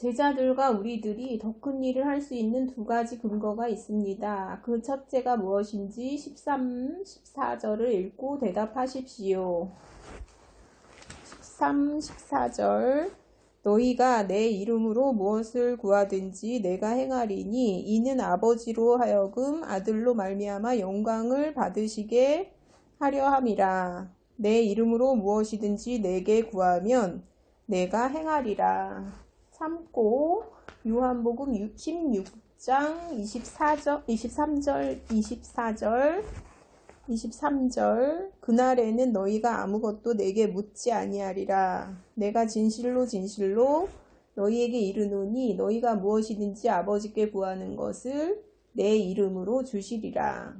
제자들과 우리들이 더 큰 일을 할 수 있는 두 가지 근거가 있습니다. 그 첫째가 무엇인지 13, 14절을 읽고 대답하십시오. 13, 14절 너희가 내 이름으로 무엇을 구하든지 내가 행하리니 이는 아버지로 하여금 아들로 말미암아 영광을 받으시게 하려 함이라. 내 이름으로 무엇이든지 내게 구하면 내가 행하리라. 참고 요한복음 16장 23절 그날에는 너희가 아무것도 내게 묻지 아니하리라. 내가 진실로 진실로 너희에게 이르노니 너희가 무엇이든지 아버지께 구하는 것을 내 이름으로 주시리라.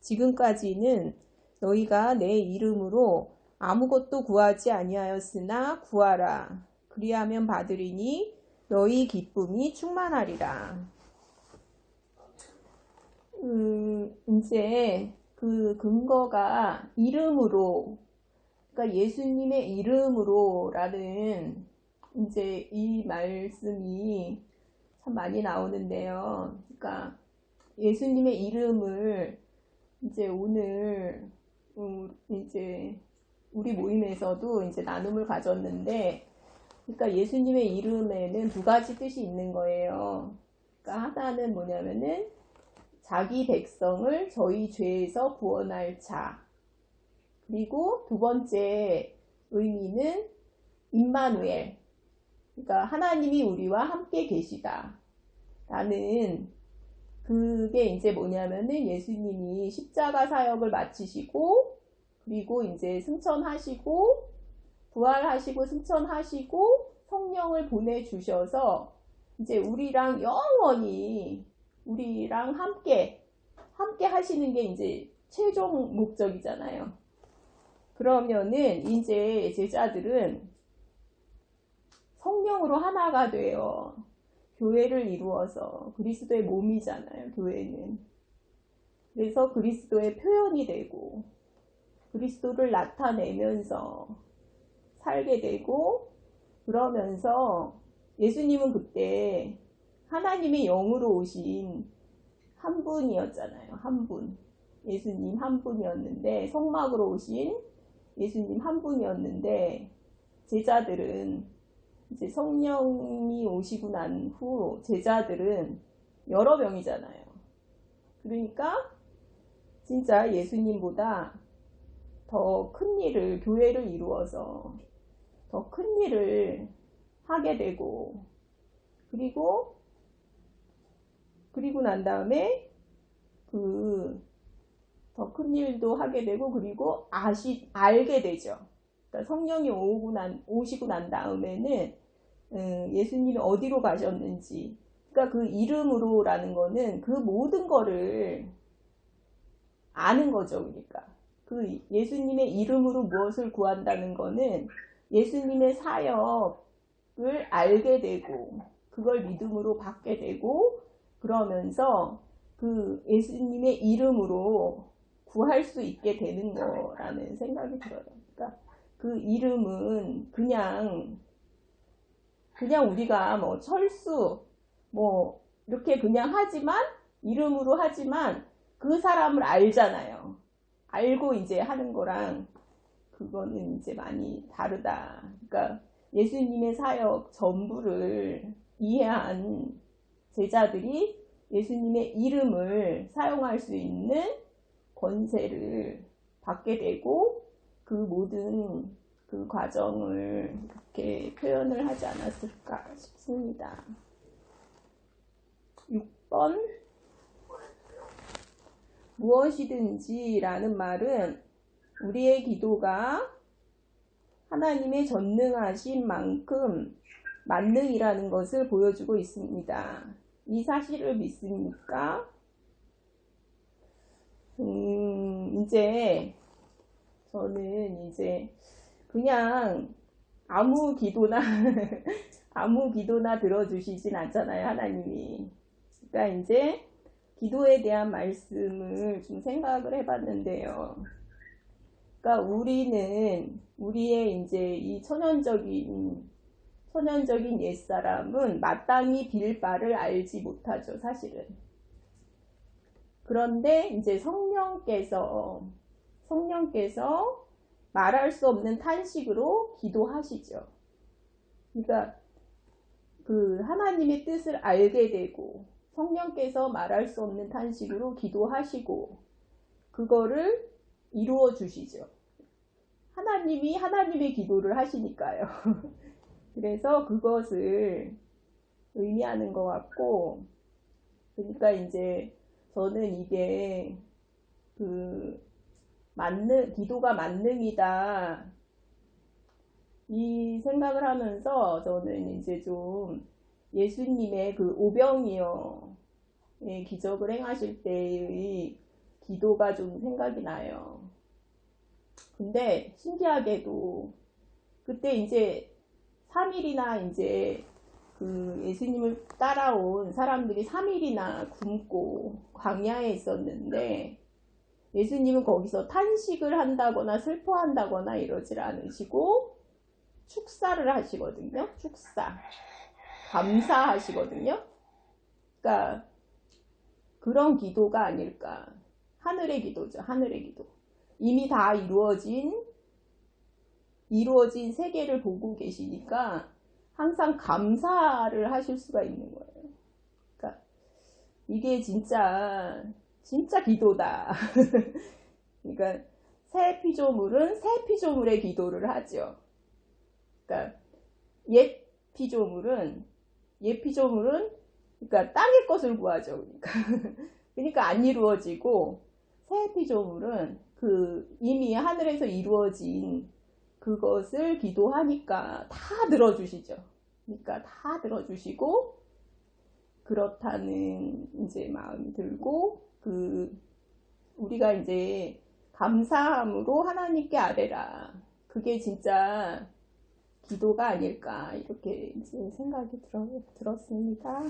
지금까지는 너희가 내 이름으로 아무것도 구하지 아니하였으나 구하라. 그리하면 받으리니 너희 기쁨이 충만하리라. 이제 그 근거가 이름으로, 그러니까 예수님의 이름으로라는 이제 이 말씀이 참 많이 나오는데요. 그러니까 예수님의 이름을 이제 오늘 이제 우리 모임에서도 이제 나눔을 가졌는데, 그러니까 예수님의 이름에는 두 가지 뜻이 있는 거예요. 그러니까 하나는 뭐냐면은 자기 백성을 저희 죄에서 구원할 자. 그리고 두 번째 의미는 임마누엘. 그러니까 하나님이 우리와 함께 계시다. 라는 그게 이제 뭐냐면은 예수님이 십자가 사역을 마치시고 그리고 이제 승천하시고 부활하시고 승천하시고 성령을 보내주셔서 이제 우리랑 영원히 우리랑 함께 하시는 게 이제 최종 목적이잖아요. 그러면은 이제 제자들은 성령으로 하나가 돼요. 교회를 이루어서 그리스도의 몸이잖아요. 교회는. 그래서 그리스도의 표현이 되고 그리스도를 나타내면서 살게 되고, 그러면서 예수님은 그때 하나님의 영으로 오신 한 분이었잖아요. 한 분. 예수님 한 분이었는데, 성막으로 오신 예수님 한 분이었는데, 제자들은 이제 성령이 오시고 난 후 제자들은 여러 명이잖아요. 그러니까 진짜 예수님보다 더 큰 일을, 교회를 이루어서 더 큰 일을 하게 되고, 그리고 난 다음에 더 큰 일도 하게 되고, 그리고 알게 되죠. 그러니까 성령이 오시고 난 다음에는 예수님이 어디로 가셨는지, 그러니까 그 이름으로라는 거는 그 모든 거를 아는 거죠. 그러니까 그 예수님의 이름으로 무엇을 구한다는 거는 예수님의 사역을 알게 되고 그걸 믿음으로 받게 되고, 그러면서 그 예수님의 이름으로 구할 수 있게 되는 거라는 생각이 들어요. 그러니까 그 이름은 그냥 우리가 뭐 철수 뭐 이렇게 그냥 하지만, 이름으로 하지만 그 사람을 알잖아요. 알고 이제 하는 거랑 그거는 이제 많이 다르다. 그러니까 예수님의 사역 전부를 이해한 제자들이 예수님의 이름을 사용할 수 있는 권세를 받게 되고, 그 모든 그 과정을 이렇게 표현을 하지 않았을까 싶습니다. 6번 무엇이든지 라는 말은 우리의 기도가 하나님의 전능하신 만큼 만능이라는 것을 보여주고 있습니다. 이 사실을 믿습니까? 이제 저는 이제 그냥 아무 기도나 아무 기도나 들어주시진 않잖아요, 하나님이. 그러니까 이제 기도에 대한 말씀을 좀 생각을 해봤는데요. 그러니까 우리는 우리의 이제 이 천연적인 선현적인 옛사람은 마땅히 빌 바를 알지 못하죠, 사실은. 그런데 이제 성령께서 말할 수 없는 탄식으로 기도하시죠. 그러니까 그 하나님의 뜻을 알게 되고 성령께서 말할 수 없는 탄식으로 기도하시고 그거를 이루어 주시죠. 하나님이 하나님의 기도를 하시니까요. 그래서 그것을 의미하는 것 같고, 그러니까 이제 저는 이게 기도가 만능이다 이 생각을 하면서 저는 이제 좀 예수님의 그 오병이어의 기적을 행하실 때의 기도가 좀 생각이 나요. 근데 신기하게도 그때 이제 3일이나 이제 그 예수님을 따라온 사람들이 3일이나 굶고 광야에 있었는데 예수님은 거기서 탄식을 한다거나 슬퍼한다거나 이러질 않으시고 축사를 하시거든요. 축사. 감사하시거든요. 그러니까 그런 기도가 아닐까. 하늘의 기도죠. 하늘의 기도. 이미 다 이루어진 세계를 보고 계시니까 항상 감사를 하실 수가 있는 거예요. 그러니까 이게 진짜 기도다. 그러니까 새 피조물은 새 피조물의 기도를 하죠. 그러니까 옛 피조물은 그러니까 땅의 것을 구하죠. 그러니까 안 이루어지고 새 피조물은 그 이미 하늘에서 이루어진 그것을 기도하니까 다 들어주시죠. 그러니까 다 들어주시고 그렇다는 이제 마음이 들고 우리가 이제 감사함으로 하나님께 아뢰라. 그게 진짜 기도가 아닐까 이렇게 이제 생각이 들었습니다.